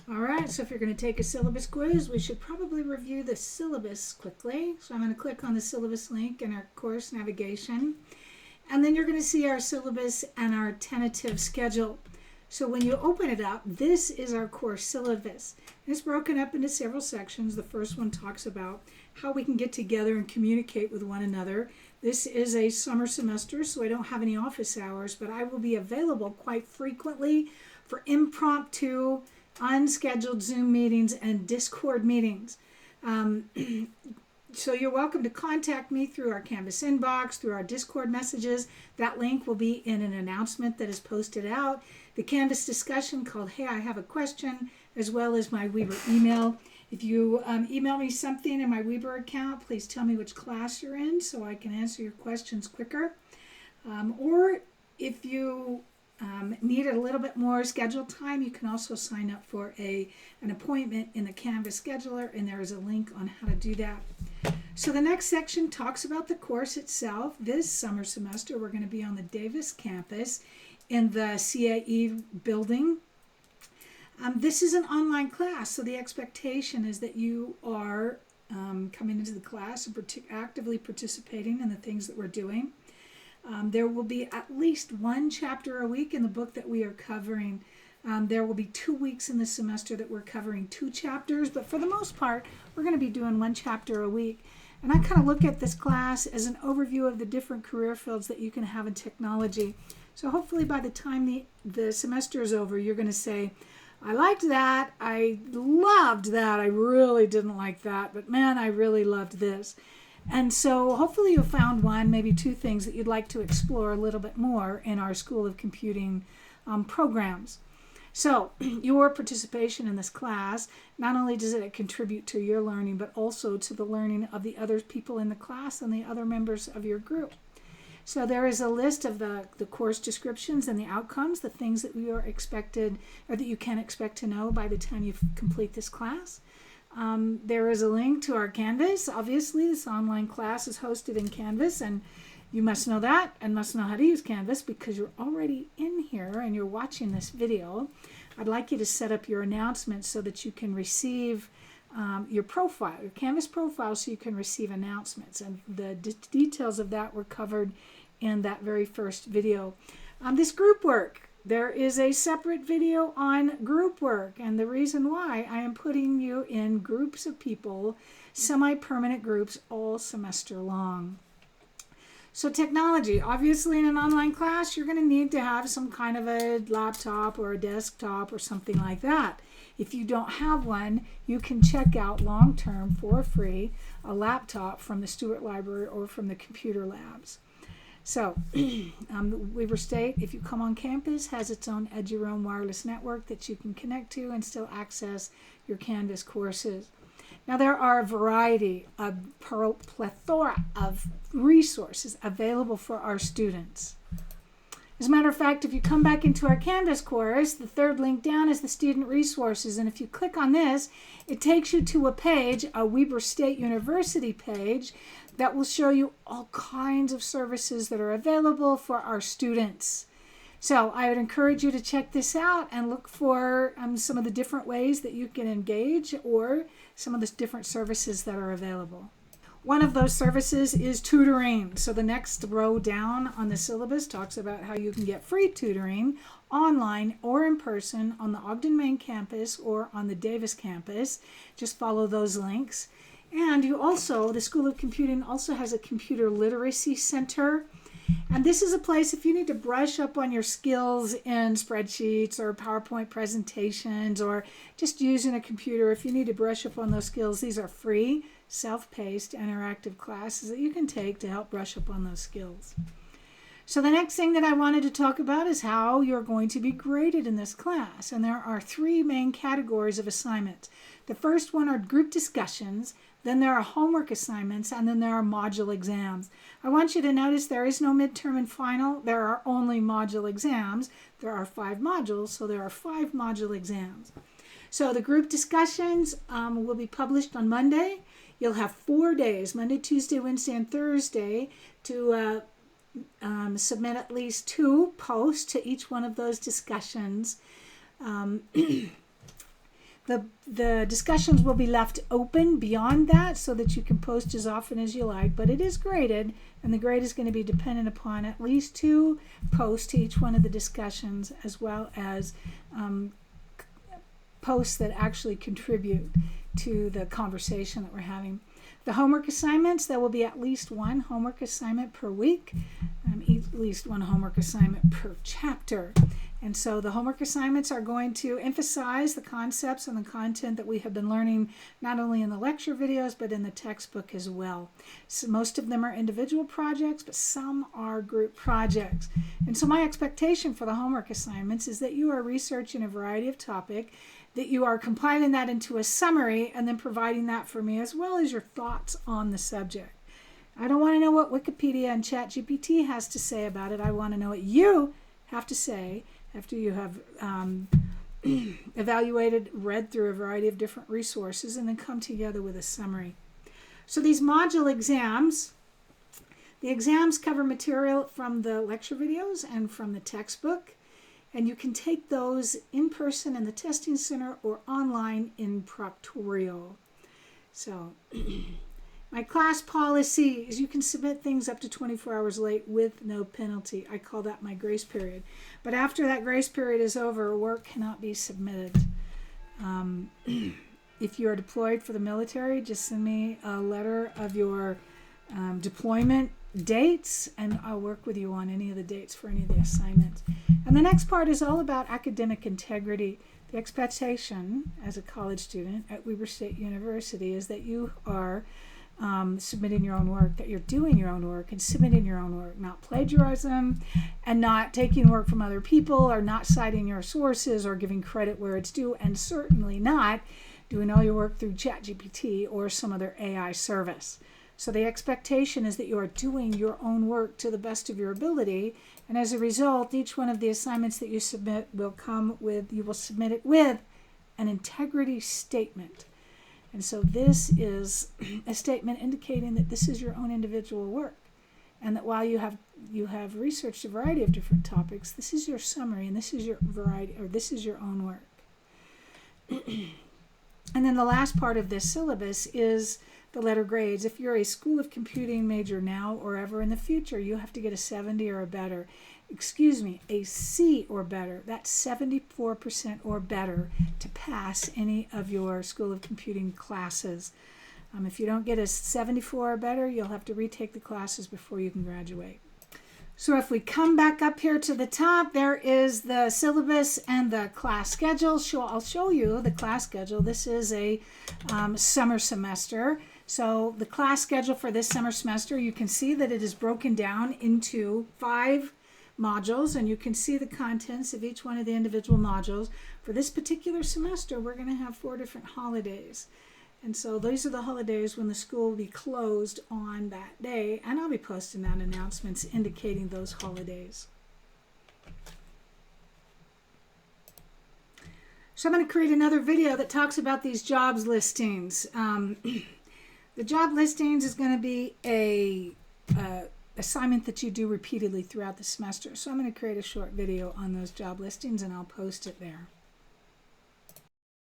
All right, so if you're going to take a syllabus quiz, we should probably review the syllabus quickly. So I'm going to click on the syllabus link in our course navigation. And then you're going to see our syllabus and our tentative schedule. So when you open it up, this is our course syllabus. It's broken up into several sections. The first one talks about how we can get together and communicate with one another. This is a summer semester, so I don't have any office hours, but I will be available quite frequently for impromptu, unscheduled Zoom meetings and Discord meetings. So you're welcome to contact me through our Canvas inbox, through our Discord messages. That link will be in an announcement that is posted out. The Canvas discussion called Hey, I Have a Question, as well as my Weber email. If you email me something in my Weber account, please tell me which class you're in so I can answer your questions quicker. Or if you need a little bit more scheduled time, you can also sign up for an appointment in the Canvas scheduler, and there is a link on how to do that. So the next section talks about the course itself. This summer semester, we're going to be on the Davis campus in the CAE building. This is an online class, so the expectation is that you are coming into the class and actively participating in the things that we're doing. There will be at least one chapter a week in the book that we are covering. There will be 2 weeks in the semester that we're covering 2 chapters, but for the most part, we're going to be doing 1 chapter a week. And I kind of look at this class as an overview of the different career fields that you can have in technology. So hopefully by the time the semester is over, you're going to say, I liked that, I loved that, I really didn't like that, but man, I really loved this. And so hopefully you found 1, maybe 2 things that you'd like to explore a little bit more in our School of Computing programs. So your participation in this class, not only does it contribute to your learning, but also to the learning of the other people in the class and the other members of your group. So there is a list of the course descriptions and the outcomes, the things that we are expected, or that you can expect to know by the time you complete this class. There is a link to our Canvas. Obviously, this online class is hosted in Canvas, and you must know that and must know how to use Canvas because you're already in here and you're watching this video. I'd like you to set up your announcements so that you can receive your profile, your Canvas profile, so you can receive announcements. And the details of that were covered in that very first video. This group work. There is a separate video on group work, and the reason why I am putting you in groups of people, semi-permanent groups, all semester long. So technology, obviously in an online class, you're going to need to have some kind of a laptop or a desktop or something like that. If you don't have one, you can check out long-term for free a laptop from the Stewart Library or from the computer labs. So, Weber State, if you come on campus, has its own Eduroam wireless network that you can connect to and still access your Canvas courses. Now, there are a variety, a plethora of resources available for our students. As a matter of fact, if you come back into our Canvas course, the third link down is the student resources. And if you click on this, it takes you to a page, a Weber State University page, that will show you all kinds of services that are available for our students. So I would encourage you to check this out and look for some of the different ways that you can engage or some of the different services that are available. One of those services is tutoring. So the next row down on the syllabus talks about how you can get free tutoring online or in person on the Ogden main campus or on the Davis campus. Just follow those links. And the School of Computing also has a computer literacy center. And this is a place if you need to brush up on your skills in spreadsheets or PowerPoint presentations or just using a computer. If you need to brush up on those skills, these are free, self-paced, interactive classes that you can take to help brush up on those skills. So the next thing that I wanted to talk about is how you're going to be graded in this class. And there are 3 main categories of assignments. The first one are group discussions. Then there are homework assignments, and then there are module exams. I want you to notice there is no midterm and final. There are only module exams. There are 5 modules, so there are 5 module exams. So the group discussions will be published on Monday. You'll have 4 days, Monday, Tuesday, Wednesday, and Thursday, to submit at least 2 posts to each one of those discussions. The discussions will be left open beyond that so that you can post as often as you like, but it is graded, and the grade is going to be dependent upon at least 2 posts to each one of the discussions, as well as posts that actually contribute to the conversation that we're having. The homework assignments, there will be at least 1 homework assignment per week, at least 1 homework assignment per chapter. And so the homework assignments are going to emphasize the concepts and the content that we have been learning, not only in the lecture videos, but in the textbook as well. So most of them are individual projects, but some are group projects. And so my expectation for the homework assignments is that you are researching a variety of topics, that you are compiling that into a summary and then providing that for me, as well as your thoughts on the subject. I don't want to know what Wikipedia and ChatGPT has to say about it. I want to know what you have to say after you have evaluated, read through a variety of different resources, and then come together with a summary. So these module exams, the exams cover material from the lecture videos and from the textbook, and you can take those in person in the testing center or online in Proctorio. So my class policy is you can submit things up to 24 hours late with no penalty. I call that my grace period. But after that grace period is over, work cannot be submitted. If you are deployed for the military, just send me a letter of your deployment dates, and I'll work with you on any of the dates for any of the assignments. And the next part is all about academic integrity. The expectation as a college student at Weber State University is that you are submitting your own work, that you're doing your own work and submitting your own work, not plagiarism, and not taking work from other people, or not citing your sources or giving credit where it's due, and certainly not doing all your work through ChatGPT or some other AI service. So the expectation is that you are doing your own work to the best of your ability, and as a result, each one of the assignments that you submit will come with, you will submit it with an integrity statement. And so this is a statement indicating that this is your own individual work, and that while you have researched a variety of different topics, this is your summary, and this is your variety, or this is your own work. And then the last part of this syllabus is the letter grades. If you're a School of Computing major now or ever in the future, you have to get a 70 or a better. A C or better. That's 74% or better to pass any of your School of Computing classes. If you don't get a 74 or better, you'll have to retake the classes before you can graduate. So if we come back up here to the top, there is the syllabus and the class schedule. I'll show you the class schedule. This is a summer semester. So the class schedule for this summer semester, you can see that it is broken down into 5 modules, and you can see the contents of each one of the individual modules. For this particular semester, we're going to have 4 different holidays. And so these are the holidays when the school will be closed on that day, and I'll be posting out announcements indicating those holidays. So I'm going to create another video that talks about these jobs listings. The job listings is going to be a assignment that you do repeatedly throughout the semester. So I'm going to create a short video on those job listings, and I'll post it there.